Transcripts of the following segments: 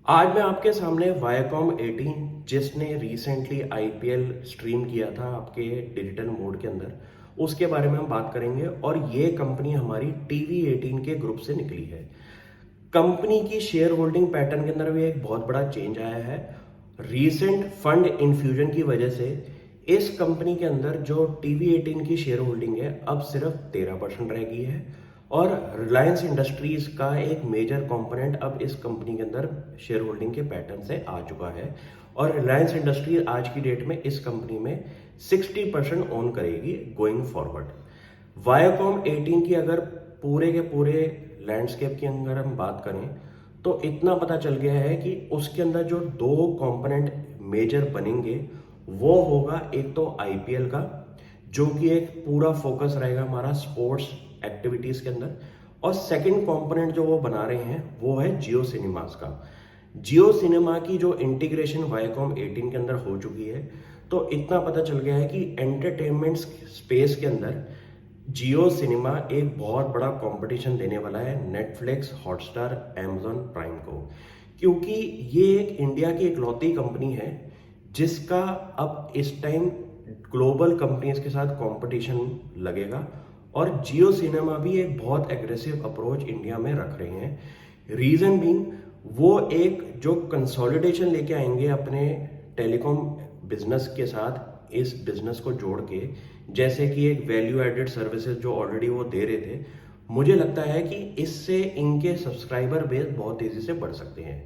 आज मैं आपके सामने वायाकॉम 18 जिसने रिसेंटली आईपीएल स्ट्रीम किया था आपके डिजिटल मोड के अंदर, उसके बारे में हम बात करेंगे। और ये कंपनी हमारी टीवी 18 के ग्रुप से निकली है। कंपनी की शेयर होल्डिंग पैटर्न के अंदर भी एक बहुत बड़ा चेंज आया है। रीसेंट फंड इन्फ्यूजन की वजह से इस कंपनी के अंदर जो टीवी 18 की शेयर होल्डिंग है अब सिर्फ 13% रह गई है। और रिलायंस इंडस्ट्रीज का एक मेजर कंपोनेंट अब इस कंपनी के अंदर शेयर होल्डिंग के पैटर्न से आ चुका है। और रिलायंस इंडस्ट्रीज आज की डेट में इस कंपनी में 60% ओन करेगी गोइंग फॉरवर्ड। वायाकॉम 18 की अगर पूरे के पूरे लैंडस्केप की अगर हम बात करें तो इतना पता चल गया है कि उसके अंदर जो दो कंपोनेंट मेजर बनेंगे वो होगा, एक तो आईपीएल का जो कि एक पूरा फोकस रहेगा हमारा स्पोर्ट्स एक्टिविटीज के अंदर, और सेकंड कंपोनेंट जो वो बना रहे हैं वो है जियो सिनेमास का। जियो सिनेमा की जो इंटीग्रेशन वायाकॉम 18 के अंदर हो चुकी है, तो इतना पता चल गया है कि एंटरटेनमेंट स्पेस के अंदर जियो सिनेमा एक बहुत बड़ा कंपटीशन देने वाला है नेटफ्लिक्स, हॉटस्टार, अमेजॉन प्राइम को। क्योंकि ये एक इंडिया की इकलौती कंपनी है जिसका अब इस टाइम ग्लोबल कंपनीज के साथ कंपटीशन लगेगा। और जियो सिनेमा भी एक बहुत एग्रेसिव अप्रोच इंडिया में रख रहे हैं। रीजन बीइंग वो एक जो कंसोलिडेशन लेके आएंगे अपने टेलीकॉम बिजनेस के साथ, इस बिजनेस को जोड़ के, जैसे कि एक वैल्यू एडेड सर्विसेज जो ऑलरेडी वो दे रहे थे। मुझे लगता है कि इससे इनके सब्सक्राइबर बेस बहुत तेजी से बढ़ सकते हैं।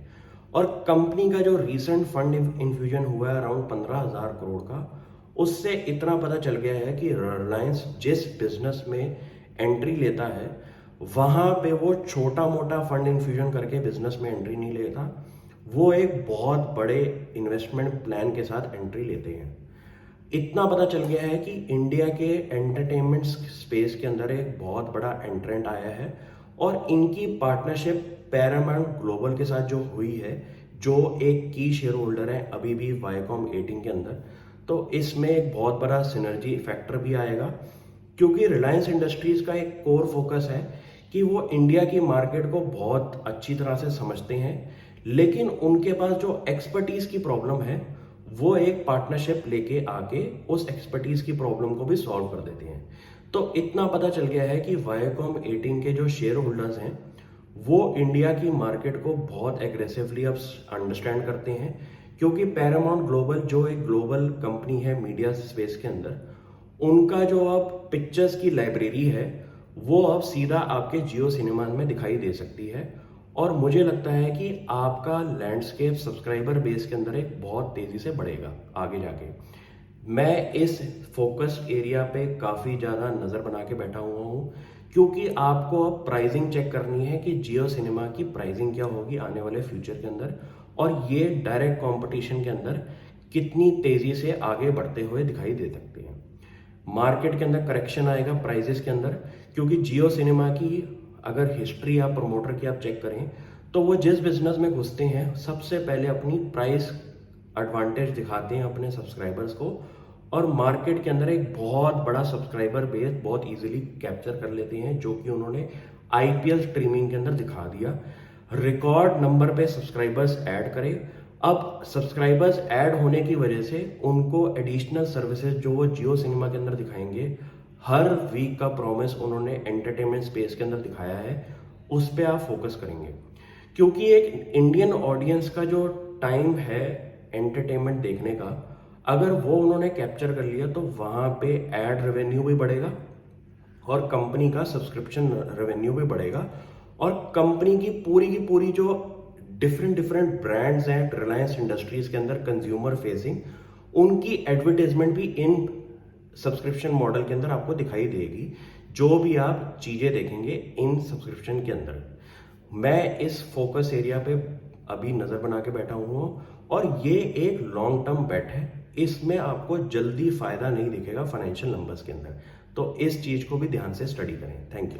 और कंपनी का जो रिसेंट फंड इन्फ्यूजन हुआ है अराउंड 15,000 करोड़ का, उससे इतना पता चल गया है कि रिलायंस जिस बिजनेस में एंट्री लेता है वहां पे वो छोटा मोटा फंड इन्फ्यूजन करके बिजनेस में एंट्री नहीं लेता, वो एक बहुत बड़े इन्वेस्टमेंट प्लान के साथ एंट्री लेते हैं। इतना पता चल गया है कि इंडिया के एंटरटेनमेंट स्पेस के अंदर एक बहुत बड़ा एंट्रेंट आया है और इनकी पार्टनरशिप पैरामाउंट ग्लोबल के साथ जो हुई है, जो एक की शेयर होल्डर है अभी भी वायाकॉम 18 के अंदर, तो इसमें एक बहुत बड़ा सिनर्जी फैक्टर भी आएगा। क्योंकि रिलायंस इंडस्ट्रीज का एक कोर फोकस है कि वो इंडिया की मार्केट को बहुत अच्छी तरह से समझते हैं, लेकिन उनके पास जो एक्सपर्टीज की प्रॉब्लम है वो एक पार्टनरशिप लेके आके उस एक्सपर्टीज की प्रॉब्लम को भी सॉल्व कर देते हैं। तो इतना पता चल गया है कि वायाकॉम 18 के जो शेयर होल्डर्स हैं वो इंडिया की मार्केट को बहुत एग्रेसिवली अब अंडरस्टैंड करते हैं। क्योंकि पैरामाउंट ग्लोबल जो एक ग्लोबल कंपनी है मीडिया स्पेस के अंदर, उनका जो अब पिक्चर्स की लाइब्रेरी है वो अब सीधा आपके जियो सिनेमा में दिखाई दे सकती है। और मुझे लगता है कि आपका लैंडस्केप सब्सक्राइबर बेस के अंदर एक बहुत तेजी से बढ़ेगा आगे जाके। मैं इस फोकस एरिया पे काफ़ी ज़्यादा नज़र बना के बैठा हुआ हूँ, क्योंकि आपको अब प्राइसिंग चेक करनी है कि जियो सिनेमा की प्राइसिंग क्या होगी आने वाले फ्यूचर के अंदर, और ये डायरेक्ट कंपटीशन के अंदर कितनी तेज़ी से आगे बढ़ते हुए दिखाई दे सकते हैं। मार्केट के अंदर करेक्शन आएगा प्राइजेस के अंदर, क्योंकि जियो सिनेमा की अगर हिस्ट्री या प्रमोटर की आप चेक करें तो वो जिस बिजनेस में घुसते हैं सबसे पहले अपनी प्राइस एडवांटेज दिखाते हैं अपने सब्सक्राइबर्स को, और मार्केट के अंदर एक बहुत बड़ा सब्सक्राइबर बेस बहुत इजीली कैप्चर कर लेते हैं, जो कि उन्होंने आईपीएल स्ट्रीमिंग के अंदर दिखा दिया। रिकॉर्ड नंबर पे सब्सक्राइबर्स ऐड करें। अब सब्सक्राइबर्स ऐड होने की वजह से उनको एडिशनल सर्विसेज जो वो जियो सिनेमा के अंदर दिखाएंगे, हर वीक का प्रॉमिस उन्होंने एंटरटेनमेंट स्पेस के अंदर दिखाया है, उस पर आप फोकस करेंगे। क्योंकि एक इंडियन ऑडियंस का जो टाइम है एंटरटेनमेंट देखने का, अगर वो उन्होंने कैप्चर कर लिया तो वहां पे एड रेवेन्यू भी बढ़ेगा और कंपनी का सब्सक्रिप्शन रेवेन्यू भी बढ़ेगा। और कंपनी की पूरी जो डिफरेंट ब्रांड्स हैं रिलायंस इंडस्ट्रीज के अंदर कंज्यूमर फेसिंग, उनकी एडवर्टाइजमेंट भी इन सब्सक्रिप्शन मॉडल के अंदर आपको दिखाई देगी, जो भी आप चीजें देखेंगे इन सब्सक्रिप्शन के अंदर। मैं इस फोकस एरिया पे अभी नजर बना के बैठा हुआ हूँ, और ये एक लॉन्ग टर्म बेट है, इसमें आपको जल्दी फायदा नहीं दिखेगा फाइनेंशियल नंबर्स के अंदर। तो इस चीज को भी ध्यान से स्टडी करें। Thank you.